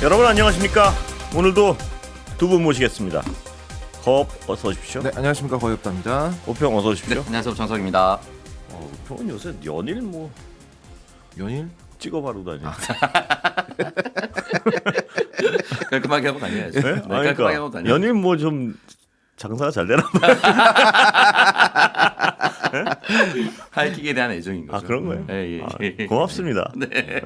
여러분 안녕하십니까? 오늘도 두 분 모시겠습니다. 거업 어서 오십시오. 네, 안녕하십니까, 거엽답니다. 오평 어서 오십시오. 네, 안녕하세요, 정석입니다. 오평은 요새 연일 뭐 연일? 찍어 바르고 다니죠. 깔끔하게 하고 다녀야죠. 네? 네, 깔끔하게 하고 다녀. 연일 뭐 좀 장사가 잘 되나 봐요. 하이킥에 대한 애정인 거죠. 아 그런 거예요? 예. 고맙습니다. 네.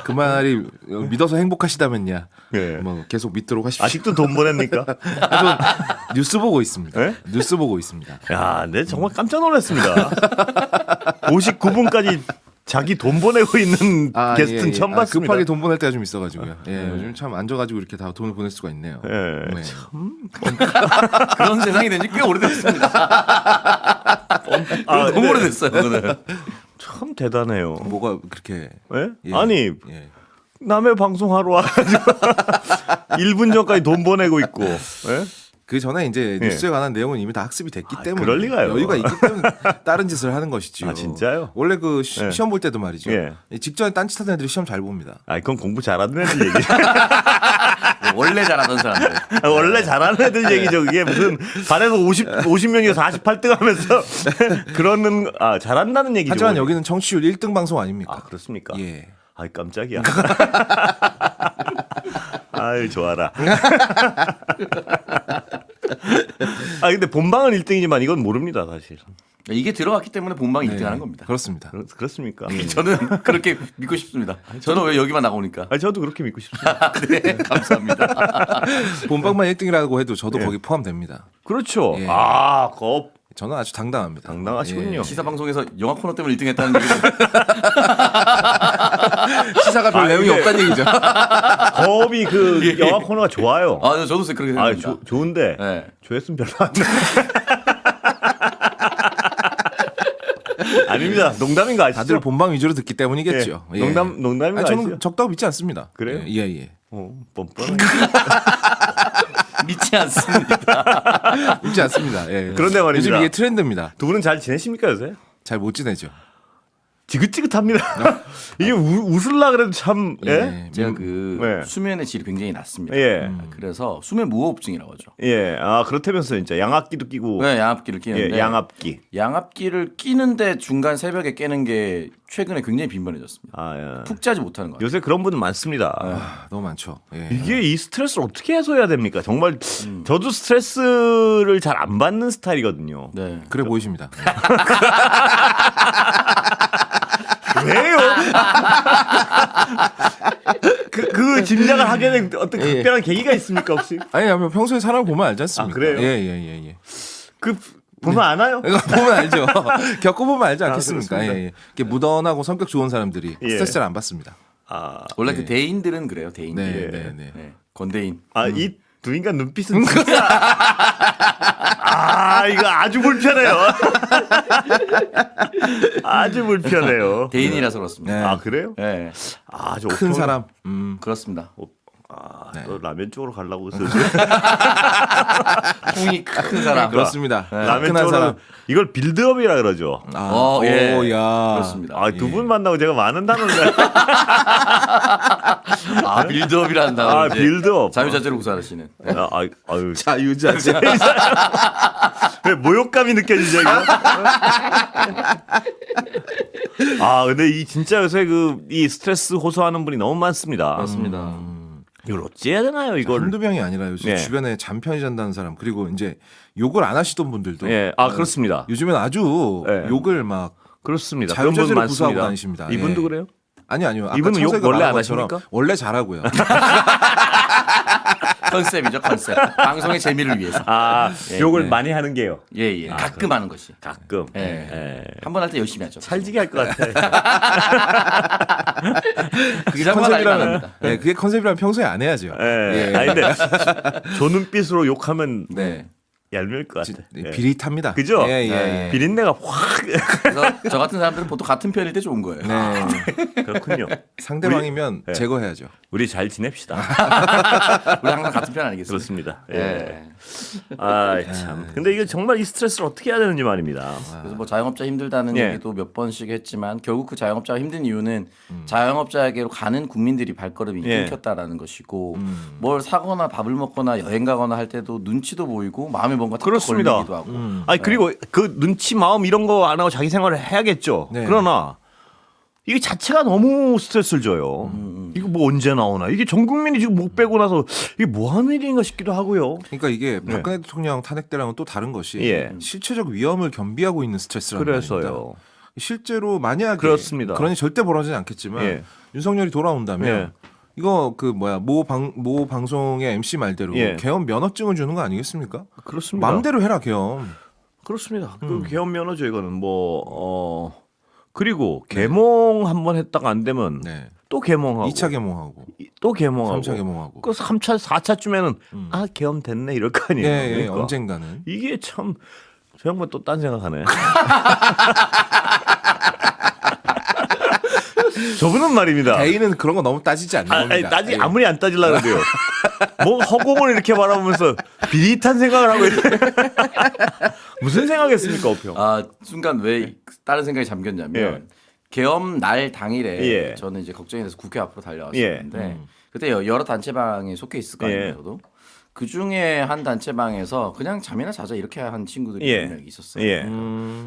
그 말이 믿어서 행복하시다면야. 예. 뭐 계속 믿도록 하십시오. 아직도 돈 보냅니까? 저 뉴스 보고 있습니다. 네? 뉴스 보고 있습니다. 야, 네 정말 깜짝 놀랐습니다. 59분까지 자기 돈 보내고 있는 게스트는 처음 봤습니다. 급하게 돈 보낼 때가 좀 있어가지고요. 예, 요즘 참 앉아가지고 이렇게 다 돈을 보낼 수가 있네요. 예, 네. 그런 세상이 된 지 꽤 오래됐습니다. 너무 네. 오래됐어요. 그거는. 참 대단해요. 뭐가 그렇게? 예? 예. 아니 예. 남의 방송하러 와가지고 1분 전까지 돈 보내고 있고. 예? 그 전에 이제 예. 뉴스에 관한 내용은 이미 다 학습이 됐기 때문에 그럴 리가요. 여유가 있기 때문에 다른 짓을 하는 것이지요. 아 진짜요? 원래 그 예. 시험 볼 때도 말이죠. 예. 직전에 딴짓하는 애들이 시험 잘 봅니다. 아 그건 공부 잘하는 애들 얘기. 원래 잘하던 사람들. 원래 잘하는 애들 얘기죠. 그게 무슨 반에서 50명이 48등 하면서 그러는 잘한다는 얘기죠. 하지만 여기는 청취율 1등 방송 아닙니까? 아 그렇습니까? 예. 아이 깜짝이야. 아유 좋아라. 아 근데 본방은 1등이지만 이건 모릅니다 사실. 이게 들어갔기 때문에 본방 네. 1등하는 겁니다. 그렇습니다. 그렇습니까? 저는 그렇게 믿고 싶습니다. 저는 왜 여기만 나오니까. 아 저도 그렇게 믿고 싶습니다. 네, 감사합니다. 본방만 1등이라고 해도 저도 예. 거기 포함됩니다. 그렇죠. 예. 겁 저는 아주 당당합니다. 당당하시군요. 예. 시사 방송에서 영화 코너 때문에 1등했다는 얘기를 시사가 별 내용이 이게- 없다는 얘기죠. 겁이 그 영화 코너가 좋아요. 저도 그렇게 생각합니다. 좋은데 네. 조회수 별로 안 나. 아닙니다. 농담인 거 아시죠? 다들 본방 위주로 듣기 때문이겠죠. 예. 농담인 거 아니, 저는 아시죠? 적다고 믿지 않습니다. 그래요? 예. 뻔뻔. 믿지 않습니다. 믿지 않습니다. 예. 그런데 말입니다. 요즘 이게 트렌드입니다. 두 분은 잘 지내십니까 요새? 잘 못 지내죠. 지긋지긋합니다. 이게 웃을라 그래도 참. 예. 제가 그 네. 수면의 질이 굉장히 낮습니다. 예. 그래서 수면 무호흡증이라고 하죠. 예. 아 그렇다면서 진짜 양압기도 끼고. 네, 양압기를 끼는데 예. 양압기. 양압기를 끼는데 중간 새벽에 깨는 게 최근에 굉장히 빈번해졌습니다. 아 예. 푹 자지 못하는 것 같아요. 요새 그런 분들 많습니다. 너무 많죠. 예. 이게 이 스트레스를 어떻게 해소해야 됩니까? 정말 저도 스트레스를 잘 안 받는 스타일이거든요. 네. 그래 보이십니다. 왜요? 그 짐작을 하게 된 어떤 예. 특별한 계기가 있습니까 혹시? 아니, 평소에 사람 보면 알지 않습니까? 아, 그래요? 예. 그 보면 아나요? 이거 보면 알죠. 겪어보면 알지 않겠습니까? 그렇습니다. 예. 이렇게 무던하고 성격 좋은 사람들이 예. 스트레스를 안 받습니다. 아, 원래 그 대인들은 그래요. 대인들. 네. 네. 건대인. 이 두 인간 눈빛은 진짜 이거 아주 불편해요. 아주 불편해요. 대인이라서 그렇습니다. 네. 아 그래요? 네. 아주 큰 사람. 그렇습니다. 네. 또 라면 쪽으로 가려고 했어요. 풍이 큰 사람. 그렇습니다. 라면 큰 한 쪽으로 사람. 이걸 빌드업이라 그러죠. 예. 야. 그렇습니다. 두 분 만나고 제가 많은 단어를 빌드업이라는 단어. 빌드업. 자유자재로 구사하시는. 아유 자유자재. 왜 모욕감이 느껴지죠 이거? 근데 이 진짜 요새 이 스트레스 호소하는 분이 너무 많습니다. 맞습니다. 이걸 어찌해야 되나요 이걸? 한두 명이 아니라 요즘 예. 주변에 잠 편히 잔다는 사람 그리고 이제 욕을 안 하시던 분들도 예, 그렇습니다. 요즘엔 아주 예. 욕을 막 그렇습니다. 그런 분 자유자재로 구사하고 많습니다. 다니십니다. 이분도 예. 그래요? 아니요. 아까 이분은 욕 청소가 원래 말한 안 것처럼 하십니까? 원래 잘하고요. 컨셉이죠, 컨셉. 방송의 재미를 위해서. 욕을 많이 하는 게요. 예. 가끔 하는 것이. 가끔. 예. 한 번 할 때 열심히 하죠. 찰지게 할 것 같아. 그게 컨셉이라면. 그게 컨셉이라면 평소에 안 해야죠. 예. 아니 근데 저 눈빛으로 욕하면 네. 얄미울 것 같아. 예. 비릿합니다. 그죠? 예, 예, 네. 예. 비린내가 확 그래서 저 같은 사람들은 보통 같은 편일 때 좋은 거예요. 네. 그렇군요. 상대방이면 네. 제거해야죠. 우리 잘 지냅시다. 우리 항상 같은 편 아니겠습니까? 그렇습니다. 예. 네. 아 참. 근데 이게 정말 이 스트레스를 어떻게 해야 되는지 말입니다. 그래서 뭐 자영업자 힘들다는 예. 얘기도 몇 번씩 했지만 결국 그 자영업자가 힘든 이유는 자영업자에게로 가는 국민들이 발걸음이 예. 끊겼다라는 것이고 뭘 사거나 밥을 먹거나 여행 가거나 할 때도 눈치도 보이고 마음에 뭔가 탁 그렇습니다. 걸리기도 하고 아니 그리고 그 눈치 마음 이런 거 안 하고 자기 생활을 해야겠죠. 네. 그러나 이게 자체가 너무 스트레스를 줘요. 이거 뭐 언제 나오나? 이게 전 국민이 지금 목 빼고 나서 이게 뭐 하는 일인가 싶기도 하고요. 그러니까 이게 박근혜 대통령 탄핵 때랑은 또 다른 것이 예. 실체적 위험을 겸비하고 있는 스트레스라는 말입니다. 그래서요. 실제로 만약에 그렇습니다. 그러니 절대 벌어지지 않겠지만 예. 윤석열이 돌아온다면 예. 이거 그 뭐야 모 방송의 MC 말대로 예. 계엄 면허증을 주는 거 아니겠습니까? 그렇습니다. 마음대로 해라 계엄. 그렇습니다. 그 계엄 면허죠 이거는 뭐 그리고 개몽 한번 했다가 안 되면 네. 또 개몽하고 2차 개몽하고 또 개몽하고 3차 개몽하고. 그 3차 4차쯤에는 아 계엄 됐네 이럴 거 아니에요. 예, 예, 그러니까. 언젠가는. 이게 참 저 양반 또 딴 생각하네. 저분은 말입니다. 개인은 그런 거 너무 따지지 않는 겁니다. 따지 예. 아무리 안 따지려고 그래요. 뭐 허공을 이렇게 바라보면서 비릿한 생각을 하고 있어요. 무슨 생각했습니까, 오평? 아 순간 왜 다른 생각이 잠겼냐면 예. 계엄 날 당일에 예. 저는 이제 걱정이 돼서 국회 앞으로 달려왔었는데 그때 여러 단체방에 속해 있을 거 아니에요. 예. 저도 그 중에 한 단체방에서 그냥 잠이나 자자 이렇게 한 친구들이 예. 몇 명 있었어요. 예.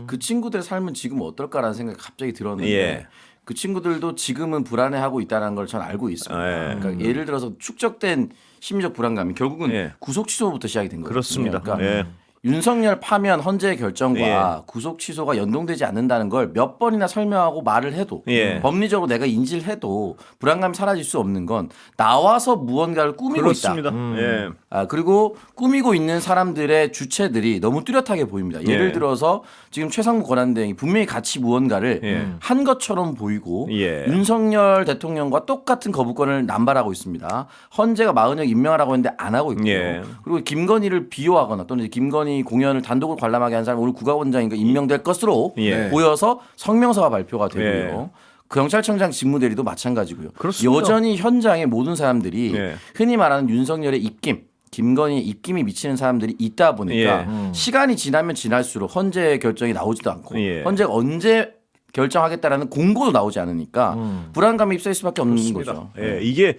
그 친구들의 삶은 지금 어떨까라는 생각이 갑자기 들었는데 예. 그 친구들도 지금은 불안해하고 있다는 걸 전 알고 있습니다. 예. 그러니까 예를 들어서 축적된 심리적 불안감이 결국은 예. 구속 취소부터 시작이 된 거거든요. 그렇습니다. 그러니까 예. 윤석열 파면 헌재의 결정과 예. 구속 취소가 연동되지 않는다는 걸 몇 번이나 설명하고 말을 해도 예. 법리적으로 내가 인지를 해도 불안감이 사라질 수 없는 건 나와서 무언가를 꾸미고 그렇습니다. 있다. 예. 아, 그리고 꾸미고 있는 사람들의 주체들이 너무 뚜렷하게 보입니다. 예를 예. 들어서 지금 최상무 권한대행이 분명히 같이 무언가를 예. 한 것처럼 보이고 예. 윤석열 대통령과 똑같은 거부권을 남발하고 있습니다. 헌재가 마흔역 임명하라고 했는데 안 하고 있고요. 예. 그리고 김건희를 비호하거나 또는 김건희 공연을 단독으로 관람하게 한 사람이 오늘 국가원장인가 임명될 것으로 예. 보여서 성명서가 발표가 되고요. 예. 경찰청장 직무대리도 마찬가지고요. 그렇습니다. 여전히 현장의 모든 사람들이 예. 흔히 말하는 윤석열의 입김, 김건희의 입김이 미치는 사람들이 있다 보니까 시간이 지나면 지날수록 헌재 결정이 나오지도 않고 예. 헌재가 언제 결정하겠다라는 공고도 나오지 않으니까 불안감이 휩싸일 수밖에 없는 거죠. 예. 이게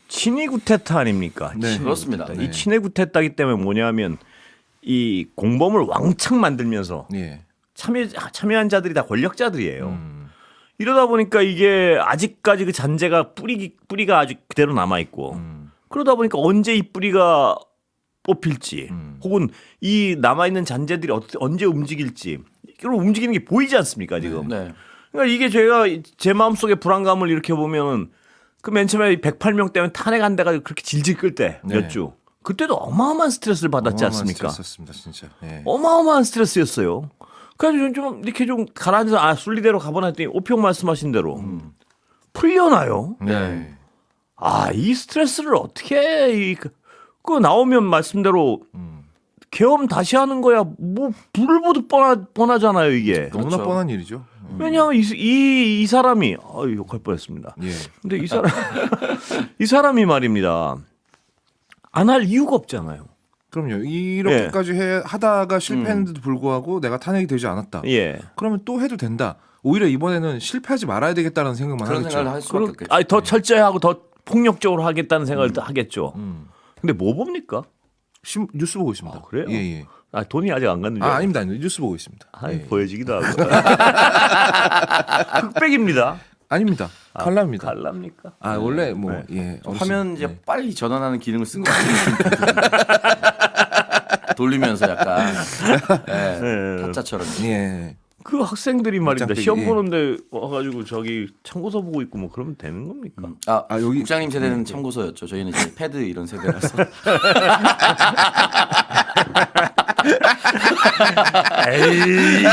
친위 구테타 아닙니까? 네. 그렇습니다. 이 친위 구테타기 때문에 뭐냐면 이 공범을 왕창 만들면서 예. 참여한 자들이 다 권력자들이에요. 이러다 보니까 이게 아직까지 그 잔재가 뿌리가 아직 그대로 남아 있고 그러다 보니까 언제 이 뿌리가 뽑힐지 혹은 이 남아 있는 잔재들이 언제 움직일지 이걸 움직이는 게 보이지 않습니까 지금? 네. 그러니까 이게 제가 제 마음속에 불안감을 이렇게 보면은 그 맨 처음에 108명 때문에 탄핵한다가 그렇게 질질 끌 때 몇 주. 그때도 어마어마한 스트레스를 받았지 않습니까? 스트레스였습니다, 진짜. 예. 어마어마한 스트레스였어요. 그래서 좀 이렇게 좀 가라앉아서 순리대로 가보나 했더니 오평 말씀하신 대로 풀려나요. 네. 이 스트레스를 어떻게 그 나오면 말씀대로 계엄 다시 하는 거야. 뭐 불을 보듯 뻔하잖아요 이게. 너무나 그렇죠. 뻔한 일이죠. 왜냐하면 이 사람이 욕할 뻔했습니다. 예. 근데 이 사람이 말입니다. 안 할 이유가 없잖아요. 그럼요. 이렇게까지 하다가 실패했는데도 불구하고 내가 탄핵이 되지 않았다. 예. 그러면 또 해도 된다. 오히려 이번에는 실패하지 말아야 되겠다는 생각만 그런 하겠죠. 생각을 할 수밖에 없겠죠. 더 철저히 하고 더 폭력적으로 하겠다는 생각을 하겠죠. 근데 뭐 봅니까? 뉴스 보고 있습니다. 아, 그래요? 예, 예. 돈이 아직 안 갔는데. 아닙니다. 뉴스 보고 있습니다. 예. 보여지기도 하고. 흑백입니다. 아닙니다. 칼라입니다. 갈랍니까? 원래 뭐 네. 예. 화면 이제 네. 빨리 전환하는 기능을 쓴 거 같아요. 돌리면서 약간 네. 타짜처럼. 예. 그 학생들이 말입니다. 입장대기, 시험 예. 보는데 와가지고 저기 참고서 보고 있고 뭐 그러면 되는 겁니까? 여기 국장님 세대는 참고서였죠. 저희는 이제 패드 이런 세대라서. 에이,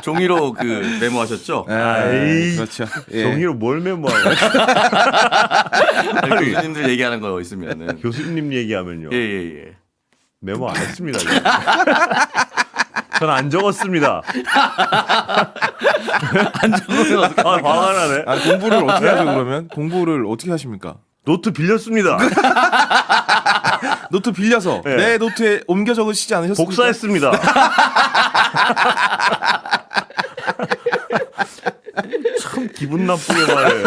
종이로 그 메모하셨죠? 에이, 그렇죠. 예. 종이로 뭘 메모하고 아니, 교수님들 얘기하는 거 있으면은. 교수님 얘기하면요. 예예예. 메모 안 했습니다. 전 안 적었습니다. 안 적으면 어떡해? 아, 화가 나네. 아, 공부를 어떻게 하죠 그러면? 공부를 어떻게 하십니까? 노트 빌렸습니다. 노트 빌려서 네. 내 노트에 옮겨 적으시지 않으셨습니까? 복사했습니다. 참 기분 나쁘게 말해.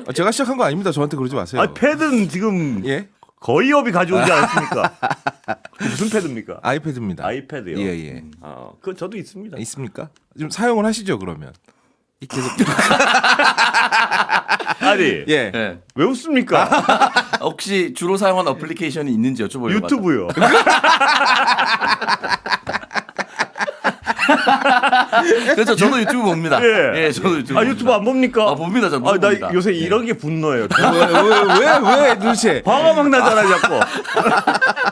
아, 제가 시작한 거 아닙니다. 저한테 그러지 마세요. 아, 패드는 지금 예? 거의 업이 가져오지 않습니까? 무슨 패드입니까? 아이패드입니다. 아이패드요. 예. 아, 그거 저도 있습니다. 있습니까? 좀 사용을 하시죠 그러면. 이 계속 아니, 예. 네. 왜 웃습니까? 혹시 주로 사용하는 어플리케이션이 있는지 여쭤보려고. 유튜브요. 그렇죠. 저도 유튜브 봅니다. 예. 저도 유튜브. 아, 유튜브 안 봅니까? 아, 봅니다. 저 아, 나 봅니다. 요새 이런 게 분노해요. 왜 도대체? 화가 막 나잖아요, 자꾸.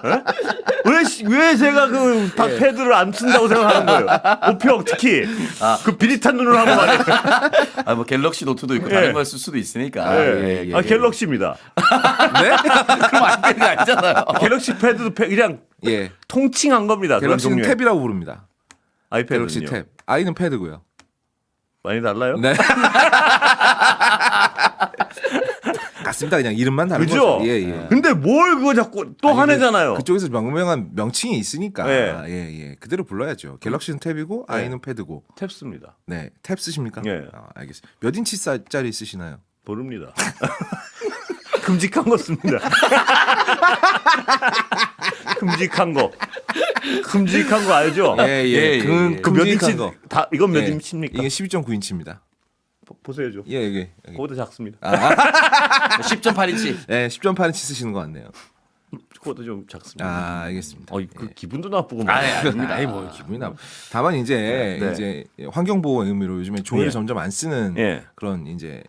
예? 왜 제가 그 패드를 안 쓴다고 생각하는 거예요? 오평 특히 그 비릿한 눈을 하고 말이에요. 아, 뭐 갤럭시 노트도 있고 예. 다른 걸 쓸 수도 있으니까. 예. 아, 갤럭시입니다. 네? 그럼 아이패드가 아니잖아요. 갤럭시 패드도 그냥 예. 통칭한 겁니다. 그런 갤럭시는 종류의. 탭이라고 부릅니다. 아이패드는요. 갤럭시 탭. 아이는 패드고요. 많이 달라요? 네. 같습니다. 그냥 이름만 다른 그죠? 거죠. 예. 근데 뭘 그거 자꾸 또 하나잖아요. 그쪽에서 명명한 명칭이 있으니까 예. 예. 그대로 불러야죠. 갤럭시는 탭이고 아이는 패드고. 탭습니다. 네. 탭 쓰십니까? 예. 알겠습니다. 몇 인치짜리 쓰시나요? 모릅니다. 큼직한 거 씁니다. 큼직한 거. 큼직한 거 알죠? 예. 그 몇 인치 큼직한 거. 다 이건 몇 예. 인치입니까? 이게 12.9인치입니다. 보세요 좀. 예, 여기. 그거보다 작습니다. 10.8인치. 네, 10.8인치 쓰시는 것 같네요. 그거보다 좀 작습니다. 아, 알겠습니다. 그 기분도 나쁘고. 아닙니다. 아이 뭐 기분이 나. 다만 이제 네. 이제 환경 보호 의미로 요즘에 종이를 예. 점점 안 쓰는 예. 그런 이제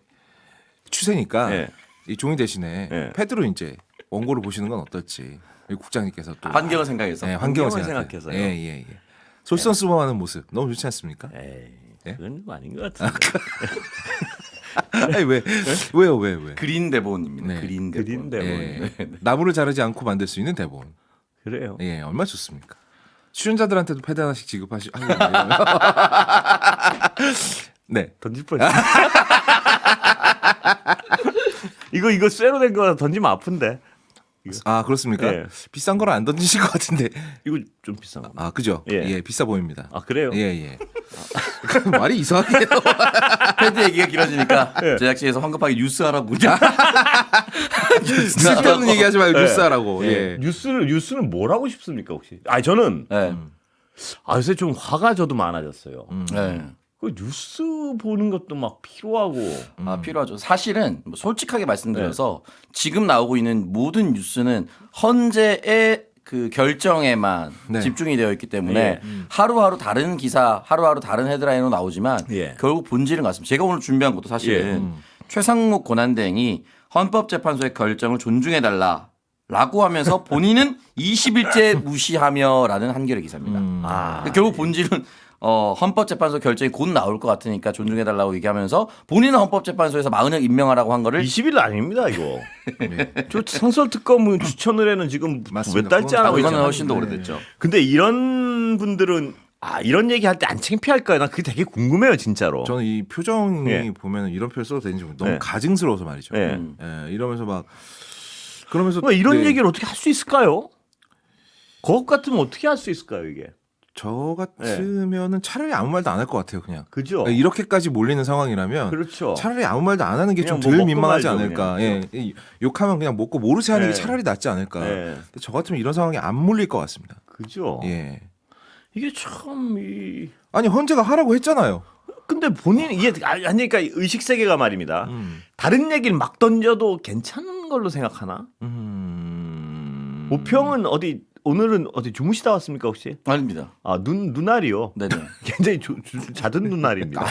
추세니까 예. 이 종이 대신에 예. 패드로 이제 원고를 보시는 건 어떨지. 여기 국장님께서 또 환경을 생각해서. 네, 환경을 환경을 생각해서. 생각해서요. 예. 솔선수범하는 모습 너무 좋지 않습니까? 에이, 예? 그건 좀 아닌 것 같은데. 아니 왜요? 그린 대본입니다. 네. 그린 대본. 그린 대본. 예. 나무를 자르지 않고 만들 수 있는 대본. 그래요. 예, 얼마나 좋습니까? 출연자들한테도 패드 하나씩 지급하시. 네. 던질 뻔했어. 이거 쇠로 된 거 던지면 아픈데. 아 그렇습니까? 예. 비싼 거는 안 던지실 것 같은데. 이거 좀 비싼 거. 아 그죠? 예. 예, 비싸 보입니다. 아 그래요? 예. 말이 이상하게요. 패드 얘기가 길어지니까 예. 제작진에서 황급하게 뉴스 하라고 문자. 쓸데없는 얘기하지 말고 예. 뉴스하라고. 예. 뉴스는 뭘 하고 싶습니까 혹시? 아 저는 네. 요새 좀 화가 저도 많아졌어요. 네. 그 뉴스 보는 것도 막 피로하고. 아, 필요하죠. 사실은 뭐 솔직하게 말씀드려서 네. 지금 나오고 있는 모든 뉴스는 헌재의 그 결정에만 네. 집중이 되어 있기 때문에 예. 하루하루 다른 기사, 하루하루 다른 헤드라인으로 나오지만 예. 결국 본질은 같습니다. 제가 오늘 준비한 것도 사실은 최상목 권한대행이 헌법재판소의 결정을 존중해달라. 라고 하면서 본인은 20일째 무시하며라는 한겨레 기사입니다. 아 결국 본질은 헌법재판소 결정이 곧 나올 것 같으니까 존중해달라고 얘기하면서 본인은 헌법재판소에서 마흔을 임명하라고 한 거를 20일 아닙니다 이거. 저 상설특검 추천을 해는 지금 맞습니다. 몇 달째 안 하고 이거는 있잖아요. 훨씬 더 오래됐죠. 근데 이런 분들은 이런 얘기 할 때 안 창피할까요? 난 그게 되게 궁금해요 진짜로. 저는 이 표정이 예. 보면 이런 표현 써도 되는지 너무 예. 가증스러워서 말이죠. 예. 이러면서 막 그러면서 뭐 이런 네. 얘기를 어떻게 할 수 있을까요? 그것 같으면 어떻게 할 수 있을까요 이게? 저 같으면은 차라리 아무 말도 안 할 것 같아요, 그냥. 그죠? 이렇게까지 몰리는 상황이라면 그렇죠. 차라리 아무 말도 안 하는 게 좀 그냥 뭐 덜 먹고 민망하지 말죠, 않을까. 그냥. 예. 욕하면 그냥 먹고 모르쇠 하는 예. 게 차라리 낫지 않을까. 예. 근데 저 같으면 이런 상황에 안 몰릴 것 같습니다. 그죠? 예. 이게 참 아니 헌재가 하라고 했잖아요. 근데 본인 이게 그러니까 의식 세계가 말입니다. 다른 얘기를 막 던져도 괜찮은 걸로 생각하나? 오평은 오늘은 어디 주무시다 왔습니까 혹시? 아닙니다. 눈알이요. 네네. 굉장히 잦은 눈알입니다.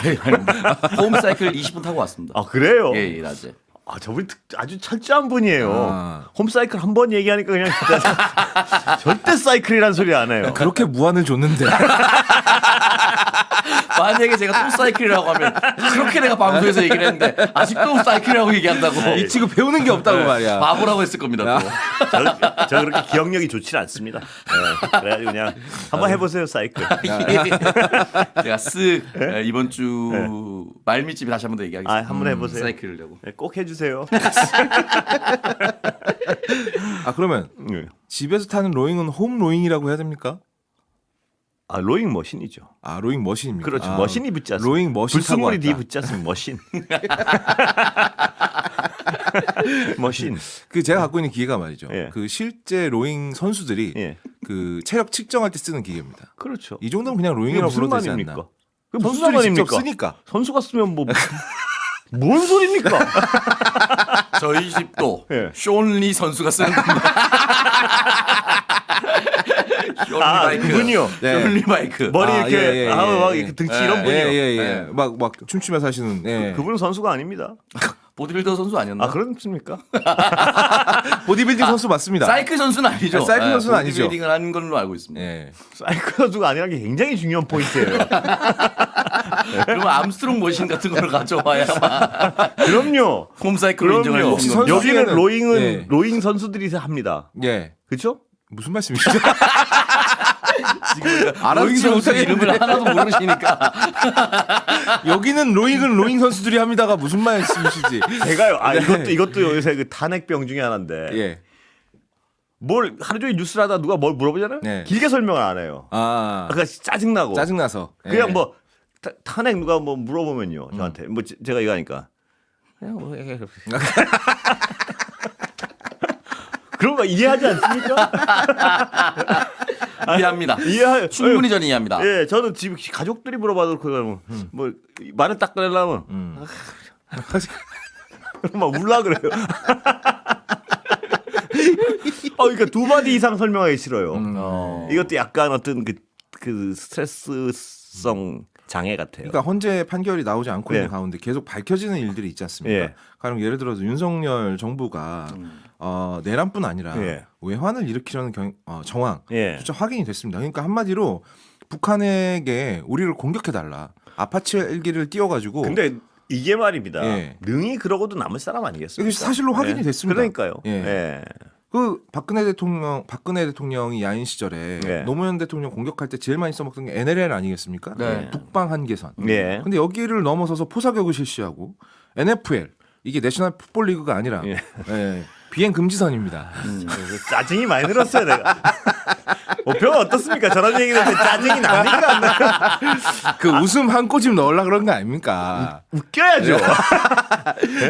홈사이클 20분 타고 왔습니다. 그래요? 예, 낮에. 저분이 아주 철저한 분이에요. 아. 홈사이클 한 번 얘기하니까 그냥 진짜 절대 사이클이란 소리 안 해요. 그렇게 무한을 줬는데 만약에 제가 또 사이클이라고 하면 그렇게 내가 방송에서 얘기를 했는데 아직도 사이클이라고 얘기한다고 이 친구 배우는 게 없다고 말이야. 바보라고 했을 겁니다. 또. 저 그렇게 기억력이 좋지 않습니다. 네, 그래가지고 그냥 한번 해보세요 사이클. 제가 쓱 이번 주 말미집에 다시 한 번 더 얘기하겠습니다. 한번 해보세요. 사이클이라고. 네, 꼭 해주세요. 아 그러면 네. 집에서 타는 로잉은 홈 로잉이라고 해야 됩니까? 아 로잉 머신이죠. 아 로잉 머신입니까? 그렇죠. 아, 머신이 붙지 않습니까? 로잉 머신 타고 불순물이 뒤에 왔다. 붙지 않습니까? 머신. 머신. 그 제가 갖고 있는 기계가 말이죠. 예. 그 실제 로잉 선수들이 예. 그 체력 측정할 때 쓰는 기계입니다. 그렇죠. 이 정도면 그냥 이게 로잉이라고 무슨 불러도 되지 말입니까? 않나? 그게 무슨 선수들이 말입니까? 직접 쓰니까. 선수가 쓰면 뭐 뭔 소리입니까? 저희 집도 예. 쇼리 선수가 쓰는 겁니다. 쇼리 바이크. 그분이요. 네. 쇼리 바이크. 머리 아, 이렇게 예, 예, 하고 막 예, 이렇게 등치 예, 이런 분이요. 예예예. 막 춤추면서 하시는. 예. 그분은 선수가 아닙니다. 보디빌더 선수 아니었나? 아 그렇습니까? 보디빌딩 선수 맞습니다. 사이클 선수는 아니죠. 아, 사이클 선수는 아니죠. 보디빌딩을 한 걸로 알고 있습니다. 예. 사이클 선수가 아니라는 게 굉장히 중요한 포인트예요. 그러면 암스트롱 머신 같은 걸 가져와야만 그럼요. 홈사이클로 인정할 그럼요. 수 있는 선수- 겁니다. 여기는 중에는- 로잉은 예. 로잉 선수들이 합니다. 예. 그렇죠? 무슨 말씀이시죠? 로잉 알아듣지 선수 못하겠는데. 이름을 하나도 모르시니까 여기는 로잉은 로잉 선수들이 합니다가 무슨 말씀이시지? 제가요. 이것도 요새 그 탄핵병 중에 하나인데. 예. 뭘 하루 종일 뉴스를 하다 누가 뭘 물어보잖아요. 네. 길게 설명을 안 해요. 아. 그러니까 짜증나고. 짜증나서. 그냥 예. 뭐 탄핵 누가 뭐 물어보면요. 저한테 뭐 제가 이거 하니까 그냥 뭐 그런 거 이해하지 않습니까? 이해합니다. 이해해. 충분히 저는 이해합니다. 예, 저는 집 가족들이 물어봐도 그거 뭐 말을 딱 꺼내려면 막 울라 그래요. 그러니까 두 마디 이상 설명하기 싫어요. 이것도 약간 어떤 그 스트레스성 장애 같아요. 그러니까 헌재 판결이 나오지 않고 있는 네. 가운데 계속 밝혀지는 일들이 있지 않습니까? 예. 가령 예를 들어서 윤석열 정부가 내란뿐 아니라 예. 외환을 일으키려는 정황 예. 진짜 확인이 됐습니다. 그러니까 한마디로 북한에게 우리를 공격해달라. 아파치 헬기를 띄워가지고 근데 이게 말입니다. 예. 능히 그러고도 남을 사람 아니겠습니까? 이게 사실로 확인이 예. 됐습니다. 그러니까요. 예. 예. 그 박근혜 대통령이 야인 시절에 예. 노무현 대통령 공격할 때 제일 많이 써먹던 게 NLL 아니겠습니까? 네. 북방 한계선. 예. 근데 여기를 넘어서서 포사격을 실시하고 NFL 이게 내셔널 풋볼 리그가 아니라 예. 예, 비행 금지선입니다. 짜증이 많이 들었어요, 내가. 별로 어떻습니까? 저런 얘기를 할 때 짜증이 납니까? 안 나요? 그 웃음 한 꼬집 넣으려 그런 거 아닙니까? 웃겨야죠.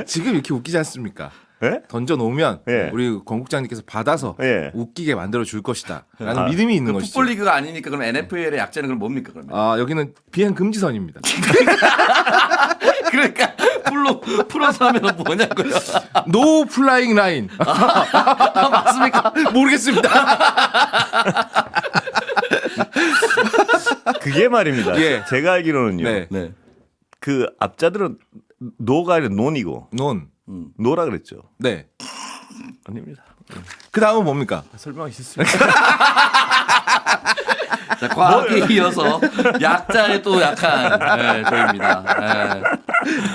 지금 이렇게 웃기지 않습니까? 예? 던져 놓으면 예. 우리 건국장님께서 받아서 예. 웃기게 만들어 줄 것이다라는 믿음이 있는 그 것이죠. 풋볼 리그가 아니니까 그럼 NFL의 약자는 그럼 뭡니까 그러면? 아 여기는 비행 금지선입니다. 그러니까 풀어서 하면 뭐냐고요? 노 플라잉 라인. 아, 맞습니까? 모르겠습니다. 그게 말입니다. 예. 제가 알기로는요. 네. 네. 그 앞자들은 노가 아니라 논이고 논. 노라 그랬죠. 네. 아닙니다. 그 다음은 뭡니까? 설명하기 싫습니다. 자, 과학에 이어서 약자에 또 약한 저입니다.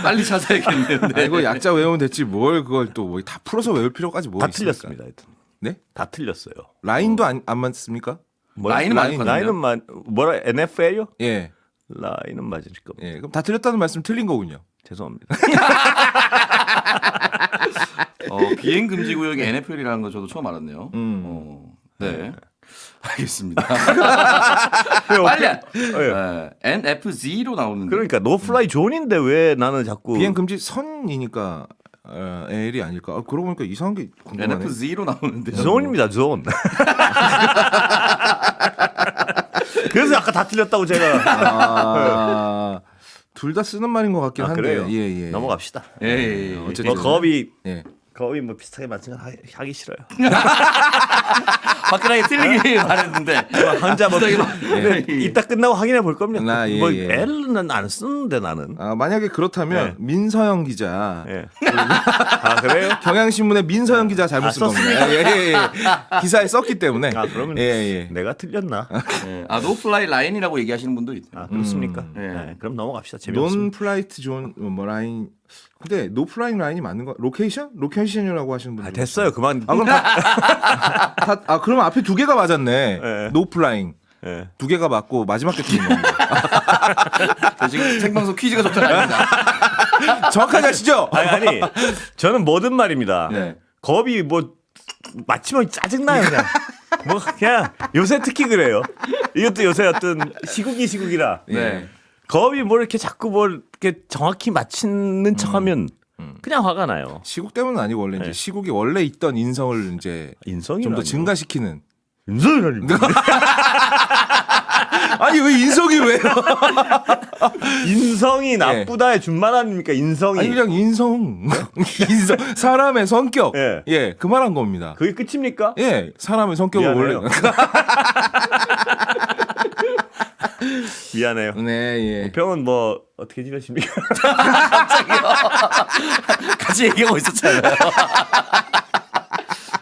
빨리 찾아야겠네요. 네. 이거 약자 외우면 됐지 뭘 그걸 또 다 풀어서 외울 필요까지 뭐 다 있습니까? 틀렸습니다. 하여튼. 네? 다 틀렸어요. 라인도 안 맞습니까? 라인은 맞거든요. 라인은 뭐라 NFL요? 예. 라인은 맞을 겁니다. 예. 그럼 다 틀렸다는 말씀 틀린 거군요. 죄송합니다. 비행 금지 구역이 NFL이라는 거 저도 처음 알았네요. 네. 알겠습니다. 빨리 NFZ로 나오는데. 그러니까 노플라이 존인데 왜 나는 자꾸 비행 금지 선이니까 L이 아닐까? 그러고 보니까 이상한 게 궁금하네. NFZ로 나오는데. 존입니다. 존. 그래서 아까 다 틀렸다고 제가. 둘 다 쓰는 말인 것 같긴 한데요. 그래요. 예, 예. 넘어갑시다. 예. 어쨌든 뭐 겁이 예. 거의 뭐 비슷하게 맞춘 건 하기 싫어요. 화끈하게 틀리게 말했는데 한자 뭐 예. 이따 끝나고 확인해 볼 겁니다. 예, 뭐 예. L는 안 쓰는데 나는. 만약에 그렇다면 민서영 기자 예. 아 그래요? 경향신문의 민서영 기자 잘못 쓴 겁니다. 예. 기사에 썼기 때문에. 아 그러면 예. 틀렸나? 예. 노플라이 라인이라고 얘기하시는 분도 있어요. 아 그렇습니까? 예. 네, 그럼 넘어갑시다. 재미없습니다. 논 플라이트 존 뭐 라인. 근데 노 플라잉 라인이 맞는 거? 로케이션이라고 하시는 분들. 됐어요. 그만. 그럼 그럼 앞에 두 개가 맞았네. 예. 노 플라잉. 예. 두 개가 맞고 마지막 게 틀린 겁니다. 지금 생방송 퀴즈가 좋지 않습니다. 정확하게 하시죠? 아니 저는 뭐든 말입니다. 네. 겁이 뭐 맞히면 짜증나요 그냥. 뭐 그냥 요새 특히 그래요. 이것도 요새 어떤 시국이라. 네. 겁이 뭐 이렇게 자꾸 뭘 이렇게 정확히 맞히는 척하면 그냥 화가 나요. 시국 때문은 아니고 원래 이제 네. 시국이 원래 있던 인성을 이제 인성이 좀 더 증가시키는. 인성이라니. 아니 왜 인성이 왜요? 인성이 나쁘다의 준말 아닙니까? 인성이. 아니 그냥 인성 사람의 성격. 예. 그 말한 겁니다. 그게 끝입니까? 예, 사람의 성격을 미안해요. 원래. 미안해요. 네, 예. 병은 뭐 어떻게 지내십니까? 같이 얘기하고 있었잖아요.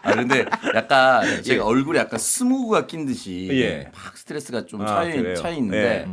근데 약간 제가 얼굴에 약간 스모그가 낀 듯이 예. 막 스트레스가 좀 그래요? 차이 있는데 예.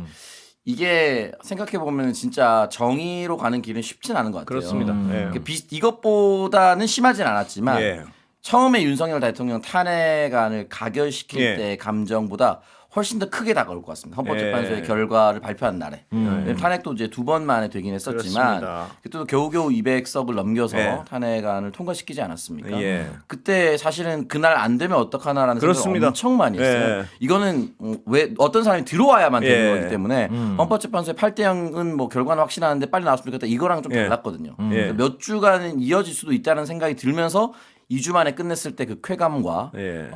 이게 생각해 보면 진짜 정의로 가는 길은 쉽진 않은 것 같아요. 그렇습니다. 예. 이것보다는 심하진 않았지만 예. 처음에 윤석열 대통령 탄핵안을 가결시킬 예. 때의 감정보다 훨씬 더 크게 다가올 것 같습니다. 헌법재판소의 예. 결과를 발표한 날에. 왜냐면 탄핵도 이제 2번 만에 되긴 했었지만 그렇습니다. 그때도 겨우겨우 200석을 넘겨서 예. 탄핵안을 통과시키지 않았습니까? 예. 그때 사실은 그날 안 되면 어떡하나라는 생각을 그렇습니다. 엄청 많이 했어요. 예. 이거는 왜 어떤 사람이 들어와야만 되는 예. 거기 때문에 헌법재판소의 8대 0은 뭐 결과는 확실한데 빨리 나왔으면 좋겠다. 이거랑 좀 예. 달랐거든요. 예. 몇 주간은 이어질 수도 있다는 생각이 들면서 2주 만에 끝냈을 때 그 쾌감과 예.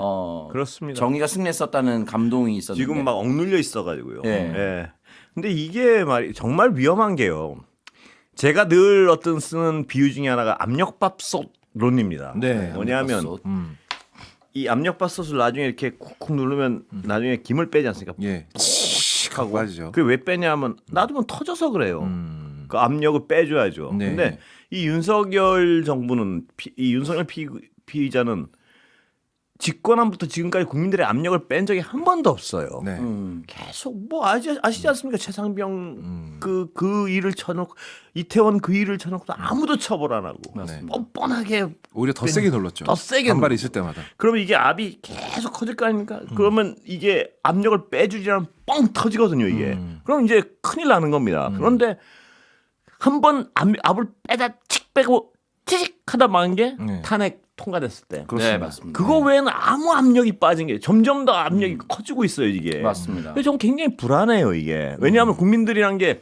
그렇습니다. 정의가 승리했었다는 감동이 있었는데 지금 막 억눌려 있어가지고요. 예. 예. 근데 이게 말이 정말 위험한 게요. 제가 늘 어떤 쓰는 비유 중에 하나가 압력밥솥론입니다. 네. 뭐냐면 압력밥솥. 이 압력밥솥을 나중에 이렇게 쿡쿡 누르면 나중에 김을 빼지 않습니까? 예. 하고 하죠. 그게 왜 빼냐면 놔두면 터져서 그래요. 그 압력을 빼줘야죠. 네. 근데 이 윤석열 정부는 이 윤석열 피의자는 집권함부터 지금까지 국민들의 압력을 뺀 적이 한 번도 없어요. 네. 계속 뭐 아시지 않습니까? 최상병 그 일을 쳐놓고 이태원 그 일을 쳐놓고 아무도 처벌 안 하고 맞습니다. 뻔뻔하게 오히려 더 세게 눌렀죠. 더 세게 반발이 있을 때마다. 그러면 이게 압이 계속 커질 거 아닙니까? 그러면 이게 압력을 빼주지라면 뻥 터지거든요, 이게. 그럼 이제 큰일 나는 겁니다. 그런데 한 번 압을 빼다 칙 빼고 틱 하다 만 게 네. 탄핵 통과됐을 때. 그렇습니다. 네, 맞습니다. 그거 외에는 아무 압력이 빠진 게 점점 더 압력이 커지고 있어요, 이게. 맞습니다. 그래서 저는 굉장히 불안해요, 이게. 왜냐하면 국민들이란 게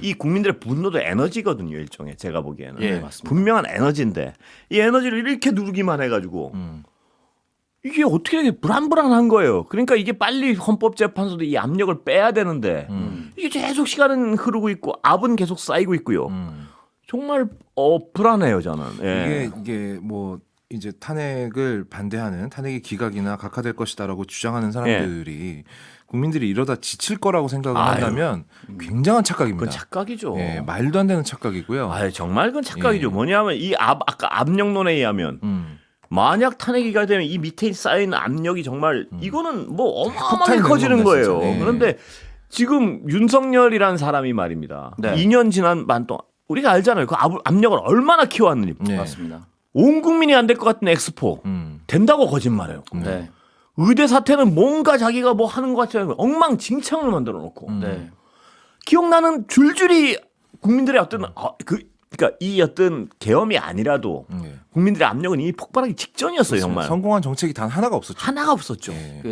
이 국민들의 분노도 에너지거든요, 일종의. 제가 보기에는. 예, 맞습니다. 분명한 에너지인데 이 에너지를 이렇게 누르기만 해가지고 이게 어떻게 불안불안한 거예요. 그러니까 이게 빨리 헌법재판소도 이 압력을 빼야 되는데 이게 계속 시간은 흐르고 있고 압은 계속 쌓이고 있고요. 정말 불안해요, 저는. 예. 이게 뭐 이제 탄핵을 반대하는 탄핵의 기각이나 각하될 것이다라고 주장하는 사람들이 국민들이 이러다 지칠 거라고 생각을 아유. 한다면 굉장한 착각입니다. 그건 착각이죠. 예, 말도 안 되는 착각이고요. 아, 정말 그건 착각이죠. 예. 뭐냐면 이 아까 압력론에 의하면 만약 탄핵이가 되면 이 밑에 쌓인 압력이 정말 이거는 뭐 어마어마하게 폭탄이 커지는 되는 겁니다, 거예요. 진짜. 예. 그런데 지금 윤석열이라는 사람이 말입니다. 네. 2년 지난 만 동안 우리가 알잖아요. 그 압력을 얼마나 키워왔는지. 네. 맞습니다. 온 국민이 안 될 것 같은 엑스포 된다고 거짓말해요. 네. 의대 사태는 뭔가 자기가 뭐 하는 것 같지 않고 엉망진창을 만들어 놓고 네. 기억나는 줄줄이 국민들의 어떤 그러니까 이 어떤 계엄이 아니라도 네. 국민들의 압력은 이미 폭발하기 직전이었어요, 정말. 성공한 정책이 단 하나가 없었죠. 하나가 없었죠. 예.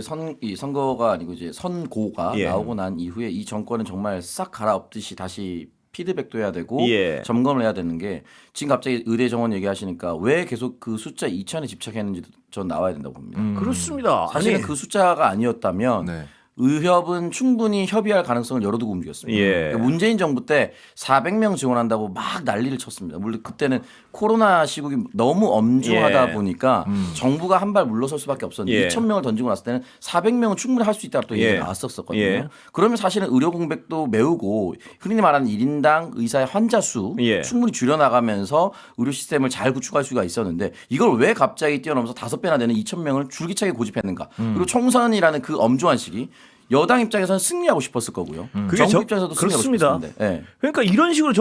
이 선거가 아니고 이제 선고가 예. 나오고 난 이후에 이 정권은 정말 싹 갈아엎듯이 다시 피드백도 해야 되고 예. 점검을 해야 되는 게 지금 갑자기 의대 정원 얘기하시니까 왜 계속 그 숫자 2,000에 집착했는지도 전 나와야 된다고 봅니다. 그렇습니다. 사실은 아니, 그 숫자가 아니었다면 네. 의협은 충분히 협의할 가능성을 열어두고 움직였습니다. 예. 그러니까 문재인 정부 때 400명 지원한다고 막 난리를 쳤습니다. 물론 그때는 코로나 시국이 너무 엄중하다 예. 보니까 정부가 한 발 물러설 수밖에 없었는데 예. 2,000명을 던지고 났을 때는 400명은 충분히 할 수 있다고 또 얘기가 예. 나왔었거든요. 예. 그러면 사실은 의료 공백도 메우고 흔히 말하는 1인당 의사의 환자 수 예. 충분히 줄여나가면서 의료 시스템을 잘 구축할 수가 있었는데 이걸 왜 갑자기 뛰어넘어서 5배나 되는 2,000명을 줄기차게 고집했는가. 그리고 총선이라는 그 엄중한 시기 여당 입장에서는 승리하고 싶었을 거고요. 그게 정부 저- 입장에서도 승리하고 그렇습니다. 싶었는데. 예. 그러니까 이런 식으로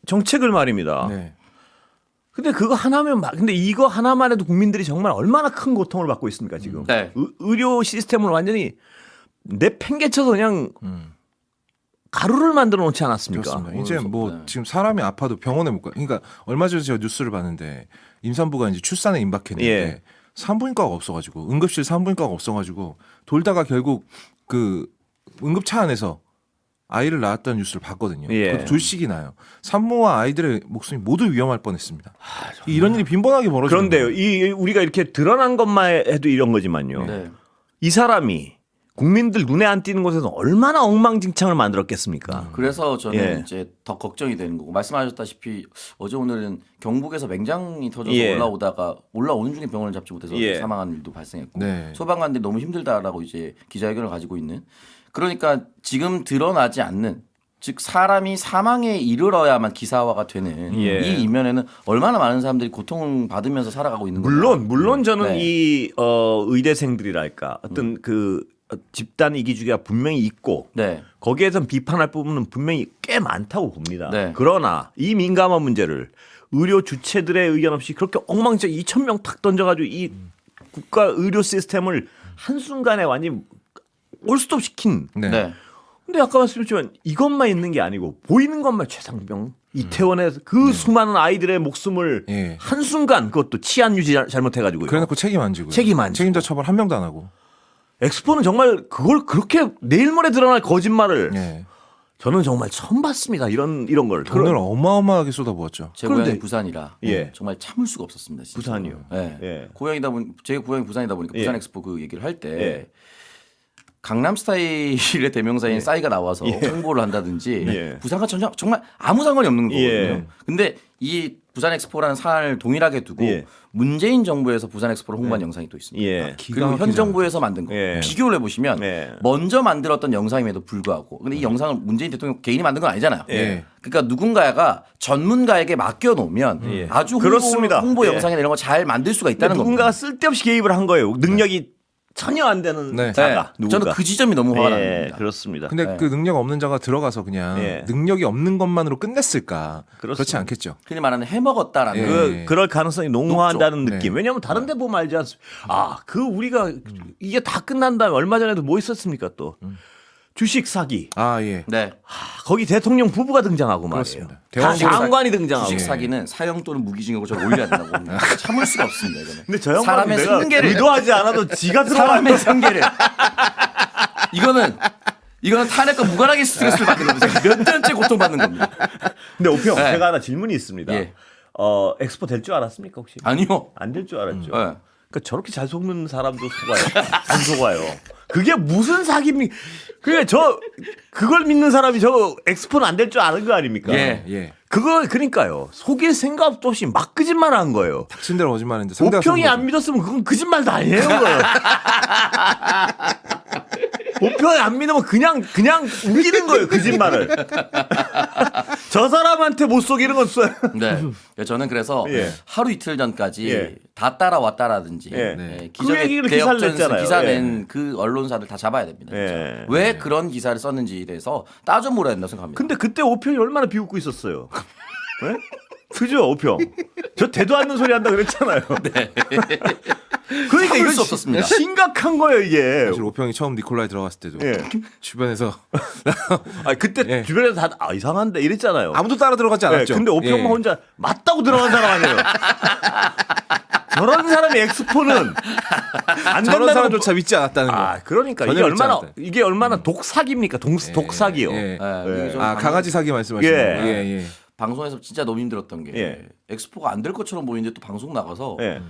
정책을 말입니다. 네. 근데 그거 하나면 근데 이거 하나만 해도 국민들이 정말 얼마나 큰 고통을 받고 있습니까 지금. 네. 의료 시스템을 완전히 내팽개쳐서 그냥 가루를 만들어 놓지 않았습니까? 그렇습니다. 이제 뭐 네. 지금 사람이 아파도 병원에 못 가. 그러니까 얼마 전에 제가 뉴스를 봤는데 임산부가 이제 출산에 임박했는데 예. 산부인과가 없어가지고 응급실 산부인과가 없어가지고 돌다가 결국 그 응급차 안에서 아이를 낳았다는 뉴스를 봤거든요. 예. 그것도 졸식이 나요. 산모와 아이들의 목숨이 모두 위험할 뻔했습니다. 이런 일이 빈번하게 벌어지는 그런데요, 거예요. 우리가 이렇게 드러난 것만 해도 이런 거지만요. 네. 이 사람이 국민들 눈에 안 띄는 곳에서 얼마나 엉망진창을 만들었겠습니까? 그래서 저는 예. 이제 더 걱정이 되는 거고 말씀하셨다시피 어제 오늘은 경북에서 맹장이 터져서 예. 올라오는 중에 병원을 잡지 못해서 예. 사망한 일도 발생했고 네. 소방관들이 너무 힘들다라고 이제 기자회견을 가지고 있는 그러니까 지금 드러나지 않는 즉 사람이 사망에 이르러야만 기사화가 되는 예. 이 이면에는 얼마나 많은 사람들이 고통을 받으면서 살아가고 있는 건가. 물론 저는 네. 이 의대생들이랄까 어떤 그 집단 이기주의가 분명히 있고 네. 거기에선 비판할 부분은 분명히 꽤 많다고 봅니다. 네. 그러나 이 민감한 문제를 의료 주체들의 의견 없이 그렇게 엉망진창 2,000명 탁 던져가지고 이 국가 의료 시스템을 한순간에 완전히 올스톱시킨. 네. 네. 근데 아까 말씀드렸지만 이것만 있는 게 아니고 보이는 것만 최상병 이태원에 그 수많은 아이들의 목숨을 예. 한순간 그것도 치안 유지 잘못해가지고요. 그래놓고 책임 안 지고 책임 안 지고. 책임자 처벌 한 명도 안 하고. 엑스포는 정말 그걸 그렇게 내일 모레 드러날 거짓말을 예. 저는 정말 처음 봤습니다. 이런 걸. 돈을 어마어마하게 쏟아부었죠. 제 그런데- 고향이 부산이라 예. 정말 참을 수가 없었습니다. 진짜. 부산이요? 예. 예. 제 고향이 부산이다 보니까 예. 부산 엑스포 그 얘기를 할 때 예. 강남 스타일의 대명사인 싸이가 나와서 홍보를 한다든지 예. 부산과 전혀 정말 아무 상관이 없는 거거든요. 예. 근데 이 부산 엑스포라는 사안을 동일하게 두고 예. 문재인 정부에서 부산 엑스포를 홍보한 영상이 또 있습니다. 예. 기가 그리고 현 막히지 정부에서 만든 거 예. 비교를 해보시면 예. 먼저 만들었던 영상임에도 불구하고 근데 이 영상을 문재인 대통령 개인이 만든 건 아니잖아요. 예. 그러니까 누군가가 전문가에게 맡겨놓으면 예. 아주 그렇습니다. 홍보 예. 영상이나 이런 거 잘 만들 수가 있다는 누군가가 겁니다. 쓸데없이 개입을 한 거예요. 능력이 전혀 안 되는 네. 자가. 네. 누군가. 저는 그 지점이 너무 화가 예, 납니다. 그렇습니다. 근데 네. 그 능력 없는 자가 들어가서 그냥 예. 능력이 없는 것만으로 끝냈을까? 그렇지 그렇습니다. 않겠죠. 흔히 말하는 해먹었다라는 예. 그럴 가능성이 농후한다는 높죠. 느낌. 네. 왜냐하면 다른 데 보면 알지 않습니까? 우리가 이게 다 끝난 다음에 얼마 전에도 뭐 있었습니까 또 주식 사기. 아 예. 네. 거기 대통령 부부가 등장하고 말이에요. 그렇습니다. 다 대왕 장관이 등장하고. 주식 사기는 사형 또는 무기징역을 저 올려야 된다고 봅니다. 참을 수가 없습니다. 이거는. 근데 저 양반이 사람의 내가 생계를 의도하지 않아도 지가 들어가는 사람의 생계를 이거는 탄핵과 무관하게 스트레스를 받는 겁니다. 제가 몇 년째 고통받는 겁니다. 근데 오평 네. 제가 하나 질문이 있습니다. 예. 엑스포 될 줄 알았습니까 혹시? 아니요. 안 될 줄 알았죠. 네. 그러니까 저렇게 잘 속는 사람도 속아요. 안 속아요. 그게 무슨 사기입니까? 그걸 믿는 사람이 저 엑스포는 안 될 줄 아는 거 아닙니까? 예. 예. 그러니까요. 속일 생각도 없이 막 거짓말 한 거예요. 닥친 대로 거짓말했는데 상대가 오평이 속은 안 믿었으면 그건 거짓말도 아니에요. 그건. 오평이 안 믿으면 그냥 우기는 거예요. 거짓말을. 저 사람한테 못 속이는 건 써요. 네. 저는 그래서 예. 하루 이틀 전까지 예. 다 따라왔다라든지 예. 네. 그 얘기를 기사를 냈잖아요. 기사 예. 낸 그 언론사들 다 잡아야 됩니다. 진짜. 예. 왜 그런 기사를 썼는지에 대해서 따져 물어야 된다고 생각합니다. 근데 그때 오평이 얼마나 비웃고 있었어요. 네? 그죠, 오평? 저 대도 않는 소리 한다 그랬잖아요. 그러니까 참을 이거 수 없었습니다. 심각한 거예요, 이게. 사실 오평이 처음 니콜라이 들어갔을 때도 예. 주변에서 그때 예. 주변에서 다 이상한데 이랬잖아요. 아무도 따라 들어가지 예, 않았죠. 근데 오평만 예. 혼자 맞다고 들어간 사람 아니에요. 저런 사람이 엑스포는 안 저런 된다는 사람조차 믿지 않았다는 거. 그러니까 전혀 이게 얼마나 독사기입니까? 독사기요. 예. 네. 이게 좀 아 강아지 사기 말씀하시는 예. 거예요. 예. 방송에서 진짜 너무 힘들었던 게 예. 엑스포가 안 될 것처럼 보이는데 또 방송 나가서 예.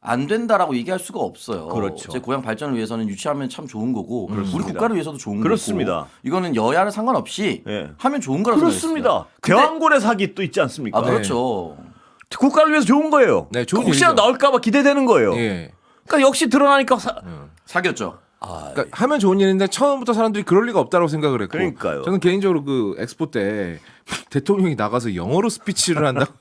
안 된다라고 얘기할 수가 없어요. 그렇죠. 제 고향 발전을 위해서는 유치하면 참 좋은 거고 그렇습니다. 우리 국가를 위해서도 좋은 그렇습니다. 거고 이거는 여야를 상관없이 예. 하면 좋은 거라고 그렇습니다. 생각했어요. 근데- 대왕고래 사기 또 있지 않습니까? 아 그렇죠. 국가를 위해서 좋은 거예요. 네, 좋은 혹시나 일이죠. 나올까봐 기대되는 거예요. 예. 그러니까 역시 드러나니까 사귀었죠. 그러니까 하면 좋은 일인데 처음부터 사람들이 그럴 리가 없다고 생각을 했고 그러니까요. 저는 개인적으로 그 엑스포 때 대통령이 나가서 영어로 스피치를 한다고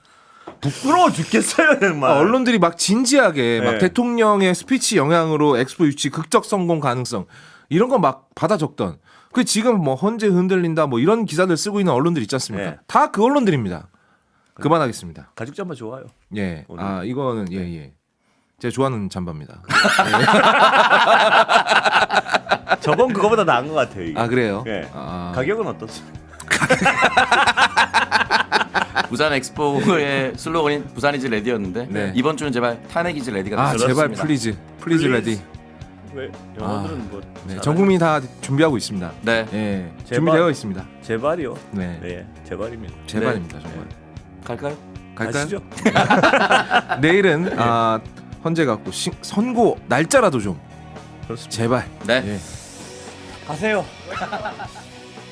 부끄러워 죽겠어요 정말. 언론들이 막 진지하게 막 네. 대통령의 스피치 영향으로 엑스포 유치 극적 성공 가능성 이런 거 막 받아 적던 그 지금 뭐 헌재 흔들린다 뭐 이런 기사들 쓰고 있는 언론들 있지 않습니까? 네. 다 그 언론들입니다. 그만하겠습니다. 가죽 잠바 좋아요. 예. 오늘. 아 이거는 예. 제가 좋아하는 잠바입니다. 저번 그거보다 나은 것 같아요. 이게. 아 그래요? 예. 아, 가격은 어떻습니까? 부산 엑스포의 슬로건이 부산이즈 레디였는데 네. 이번 주는 제발 탄핵이즈 레디가 아 됐습니다. 제발 플리즈 플리즈. 레디. 왜 영어들은 뭐 네, 잘하죠. 전 국민이 다 준비하고 있습니다. 네. 예, 제발. 준비되어 있습니다. 제발이요. 네, 네, 제발입니다. 제발입니다 정말. 갈까요? 갈까요? 가시죠. 내일은 헌재 갖고 선고 날짜라도 좀 그렇습니다. 제발. 네. 예. 가세요.